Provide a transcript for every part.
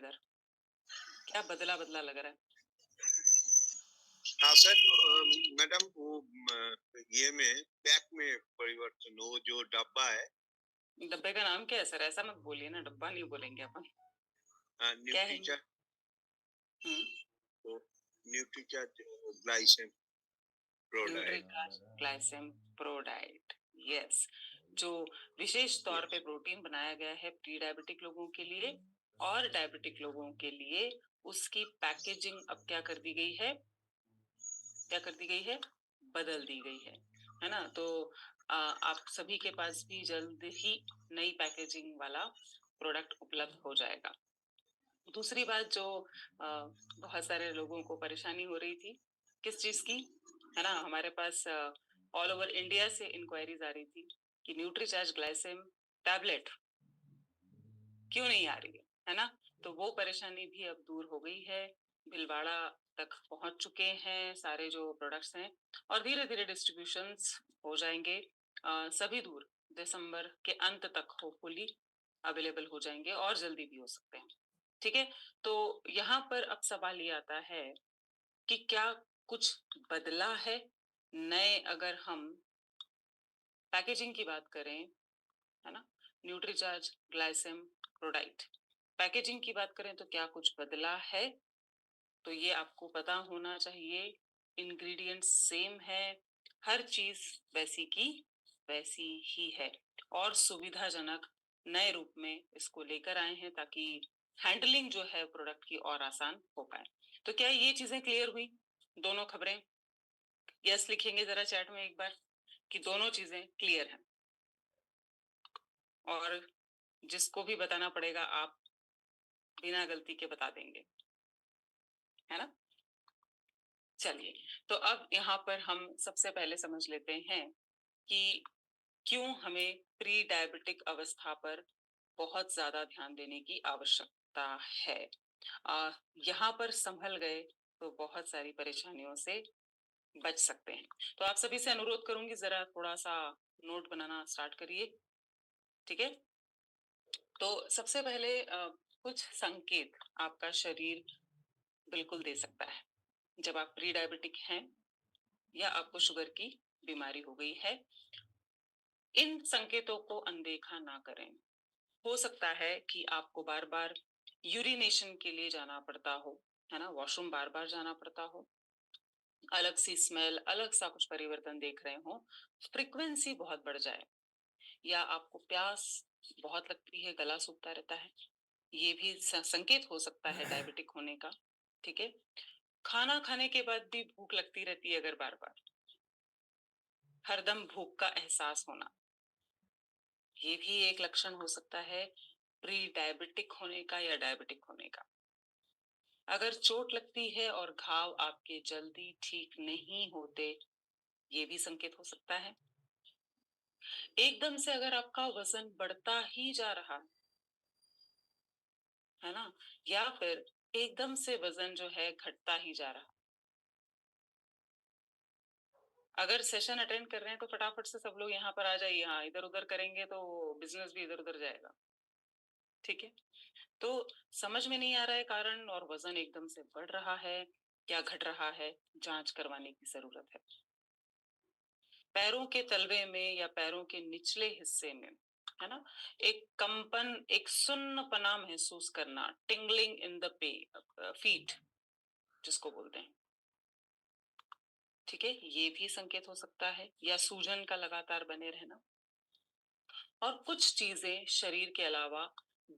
इधर? क्या बदला बदला लग रहा है? हाँ सर, मैडम वो ये में पैक में परिवर्तन, वो जो डब्बा है डब्बे का नाम क्या है सर? ऐसा मत बोलिए ना, डब्बा नहीं बोलेंगे अपन। क्या है ये? न्यूट्रीचा, हम्म। वो Nutricharge Glycem pro diet. Nutricharge Glycem Pro diet. Yes. जो विशेष तौर पे यस। प्रोटीन बनाया गया है प्री डायबिटिक लोगों के लिए और डायबिटिक लोगों के लिए। उसकी पैकेजिंग अब क्या कर दी गई है? क्या कर दी गई है? बदल दी गई है ना? तो आप सभी के पास भी जल्द ही नई पैकेजिंग वाला प्रोडक्ट उपलब्ध हो जाएगा। दूसरी बात जो बहुत सारे लोगों को परेशानी हो रही थी, किस चीज की? है ना, हमारे पास ऑल ओवर इंडिया से इंक्वायरीज आ रही थी कि न्यूट्रीचार्ज ग्लाइसेम टैबलेट क्यों नहीं आ रही है ना? तो वो परेशानी भी अब दूर हो गई है। भिलवाड़ा तक पहुंच चुके हैं सारे जो प्रोडक्ट्स हैं और धीरे धीरे डिस्ट्रीब्यूशंस हो जाएंगे। सभी दूर दिसंबर के अंत तक होपफुली अवेलेबल हो जाएंगे और जल्दी भी हो सकते हैं। ठीक है। तो यहाँ पर अब सवाल ये आता है कि क्या कुछ बदला है? नए अगर हम पैकेजिंग की बात करें, है ना, न्यूट्रीचार्ज ग्लाइसेम प्रोडाइट पैकेजिंग की बात करें तो क्या कुछ बदला है? तो ये आपको पता होना चाहिए। इंग्रेडिएंट्स सेम है, हर चीज वैसी की वैसी ही है और सुविधाजनक नए रूप में इसको लेकर आए हैं ताकि हैंडलिंग जो है प्रोडक्ट की और आसान हो पाए। तो क्या ये चीजें क्लियर हुई? दोनों खबरें? यस लिखेंगे जरा चैट में एक बार कि दोनों चीजें क्लियर हैं। और जिसको भी बताना पड़ेगा आप बिना गलती के बता देंगे, है ना? चलिए, तो अब यहाँ पर हम सबसे पहले समझ लेते हैं कि क्यों हमें प्री डायबिटिक अवस्था पर बहुत ज्यादा ध्यान देने की आवश्यकता है। यहाँ पर संभल गए तो बहुत सारी परेशानियों से बच सकते हैं। तो आप सभी से अनुरोध करूंगी जरा थोड़ा सा नोट बनाना स्टार्ट करिए। ठीक है। तो सबसे पहले कुछ संकेत आपका शरीर बिल्कुल दे सकता है जब आप प्री डायबिटिक हैं या आपको शुगर की बीमारी हो गई है। इन संकेतों को अनदेखा ना करें। हो सकता है कि आपको बार बार यूरिनेशन के लिए जाना पड़ता हो, है ना, वॉशरूम बार बार जाना पड़ता हो, अलग सी स्मेल, अलग सा कुछ परिवर्तन देख रहे हो, फ्रीक्वेंसी बहुत बढ़ जाए या आपको प्यास बहुत लगती है, गला सूखता रहता है, ये भी संकेत हो सकता है डायबिटिक होने का। ठीक है। खाना खाने के बाद भी भूख लगती रहती है अगर बार बार, हरदम भूख का एहसास होना, ये भी एक लक्षण हो सकता है प्री डायबिटिक होने का या डायबिटिक होने का। अगर चोट लगती है और घाव आपके जल्दी ठीक नहीं होते, ये भी संकेत हो सकता है। एकदम से अगर आपका वजन बढ़ता ही जा रहा है ना, या फिर एकदम से वजन जो है घटता ही जा रहा। अगर सेशन अटेंड कर रहे हैं तो फटाफट से सब लोग यहाँ पर आ जाइए। हाँ, इधर उधर करेंगे तो बिजनेस भी इधर उधर जाएगा। ठीक है। तो समझ में नहीं आ रहा है कारण और वजन एकदम से बढ़ रहा है, क्या घट रहा है, जांच करवाने की जरूरत है। पैरों के तलवे में या पैरों के निचले हिस्से में, है ना, एक कंपन, एक सुन्नपना महसूस करना, tingling in the pay feet जिसको बोलते हैं। ठीक है, ये भी संकेत हो सकता है, या सूजन का लगातार बने रहना। और कुछ चीजें शरीर के अलावा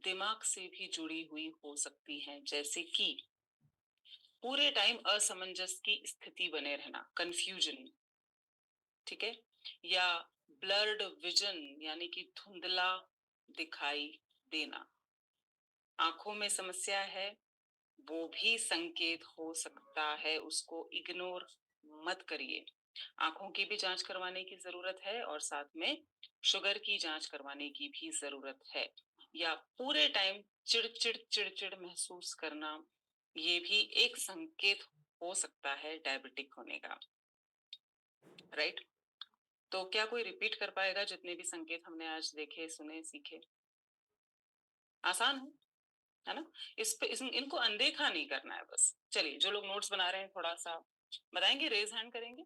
दिमाग से भी जुड़ी हुई हो सकती हैं, जैसे कि पूरे टाइम असमंजस की स्थिति बने रहना, कंफ्यूजन। ठीक है। या ब्लर्ड विजन यानी कि धुंधला दिखाई देना, आंखों में समस्या है, वो भी संकेत हो सकता है। उसको इग्नोर मत करिए। आंखों की भी जांच करवाने की जरूरत है और साथ में शुगर की जांच करवाने की भी जरूरत है। या पूरे टाइम चिड़चिड़ चिड़चिड़ महसूस करना, ये भी एक संकेत हो सकता है डायबिटिक होने का। राइट। तो क्या कोई रिपीट कर पाएगा जितने भी संकेत हमने आज देखे, सुने, सीखे? आसान है। है ना? इनको अनदेखा नहीं करना है बस। चलिए, जो लोग नोट्स बना रहे हैं थोड़ा सा बताएंगे, रेज हैंड करेंगे।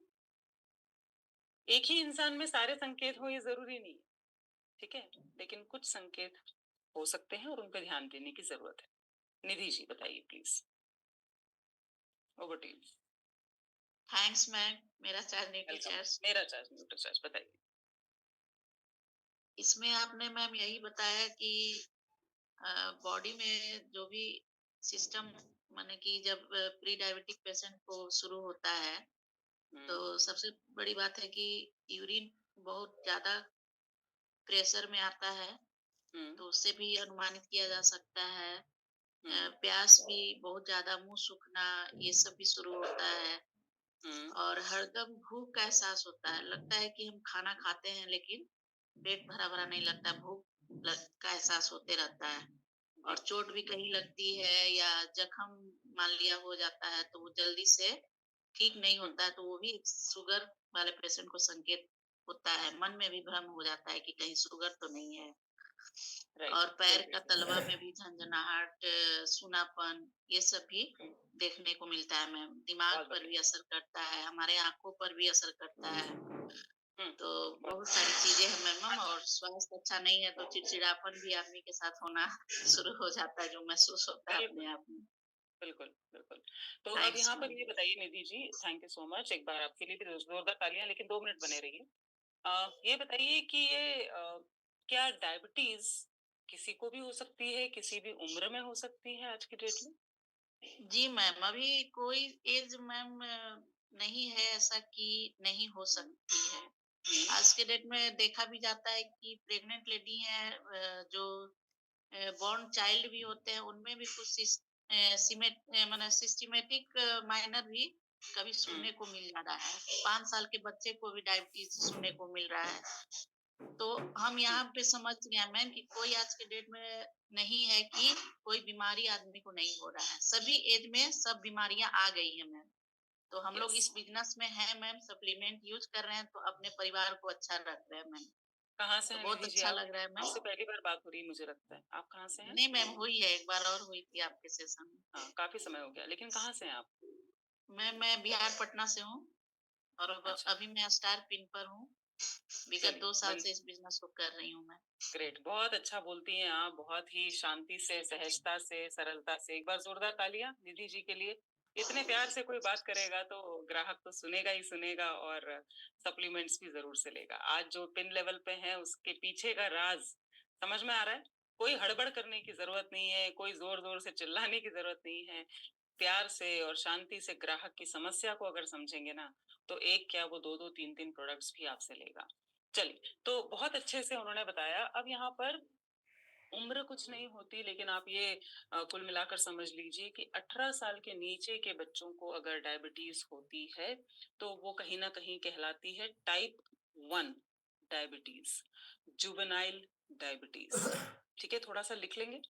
एक ही इंसान में सारे संकेत हो ये जरूरी नहीं है, ठीक है, लेकिन कुछ संकेत हो सकते हैं और उन पर ध्यान देने की जरूरत है। निधि जी बताइए please, over to you. Thanks ma'am, मेरा चार्ज न्यूट्री वेलकम। चार्ज। मेरा चार्ज न्यूट्री चार्ज बताइए। इसमें आपने मैम यही बताया कि बॉडी में जो भी सिस्टम, माने कि जब प्री डायबिटिक पेशेंट को शुरू होता है तो सबसे बड़ी बात है कि यूरिन बहुत ज्यादा प्रेशर में आता है, तो उससे भी अनुमानित किया जा सकता है। प्यास भी बहुत ज्यादा, मुंह सूखना, ये सब भी शुरू होता है। और हरदम भूख का एहसास होता है, लगता है कि हम खाना खाते हैं लेकिन पेट भरा भरा नहीं लगता, का एहसास होते रहता है। और चोट भी कहीं लगती है या जख्म मान लिया हो जाता है तो वो जल्दी से ठीक नहीं होता है, तो वो भी शुगर वाले पेशेंट को संकेत होता है। मन में भी भ्रम हो जाता है कि कहीं शुगर तो नहीं है। और पैर का तलवा में भी झंझनाहट, सूनापन, ये सब भी देखने को मिलता है मैम। दिमाग पर भी असर करता है, हमारे आंखों पर भी असर करता है। तो बहुत सारी चीजें हैं मैम। और स्वास्थ्य अच्छा नहीं है तो चिड़चिड़ापन भी आदमी के साथ होना शुरू हो जाता है, जो महसूस होता है अपने आप में। बिल्कुल बिल्कुल। तो अब यहाँ पर ये बताइए Nidhi ji, thank you so much, एक बार आपके लिए भी जोरदार तालियां, लेकिन 2 मिनट बने रहिए। ये बताइए कि ये क्या डायबिटीज किसी को भी हो सकती है, किसी भी उम्र में हो सकती है आज की डेट में? जी मैम, अभी कोई एज मैम नहीं है ऐसा कि नहीं हो सकती है। आज के डेट में देखा भी जाता है कि प्रेग्नेंट लेडी है, जो बॉर्न चाइल्ड भी होते हैं, उनमें भी कुछ माने सिस्टमेटिक माइनर भी कभी सुनने को मिल जा रहा है। 5 साल के बच्चे को भी डायबिटीज सुनने को मिल रहा है। तो हम यहाँ पे समझ गए मैम कि कोई आज के डेट में नहीं है कि कोई बीमारी आदमी को नहीं हो रहा है। सभी एज में सब बीमारियां आ गई है मैम। तो हम लोग इस बिजनेस में हैं मैम, सप्लीमेंट यूज कर रहे हैं तो अपने परिवार को अच्छा रख रहे हैं मैम। कहाँ से तो हैं बहुत निधि जी अच्छा आप? लग रहा है मैम। आपसे पहली बार बात हो रही है मुझे लगता है। आप कहाँ से हैं? नहीं मैम, हुई है, एक बार और हुई थी आपके सेशन में। हाँ, काफी समय हो गया, लेकिन कहाँ से हैं आप? मैं बिहार पटना से हूँ और अच्छा। अभी मैं स्टार पिन पर हूँ। विगत 2 साल से इस बिजनेस को कर रही हूँ मैं। ग्रेट, बहुत अच्छा बोलती हैं आप, बहुत ही शांति से, सहजता से, सरलता से। एक बार जोरदार तालियां निधि जी के लिए। इतने प्यार से कोई बात करेगा तो ग्राहक तो सुनेगा ही सुनेगा और सप्लीमेंट्स भी जरूर से लेगा। आज जो पिन लेवल पे है उसके पीछे का राज समझ में आ रहा है। कोई हड़बड़ करने की जरूरत नहीं है, कोई जोर जोर से चिल्लाने की जरूरत नहीं है। प्यार से और शांति से ग्राहक की समस्या को अगर समझेंगे ना, तो एक क्या वो 2-2 3-3 प्रोडक्ट्स भी आपसे लेगा। चलिए, तो बहुत अच्छे से उन्होंने बताया। अब यहाँ पर उम्र कुछ नहीं होती, लेकिन आप ये कुल मिलाकर समझ लीजिए कि 18 साल के नीचे के बच्चों को अगर डायबिटीज होती है तो वो कहीं ना कहीं कहलाती है टाइप 1 डायबिटीज, जुवेनाइल डायबिटीज। ठीक है, थोड़ा सा लिख लेंगे।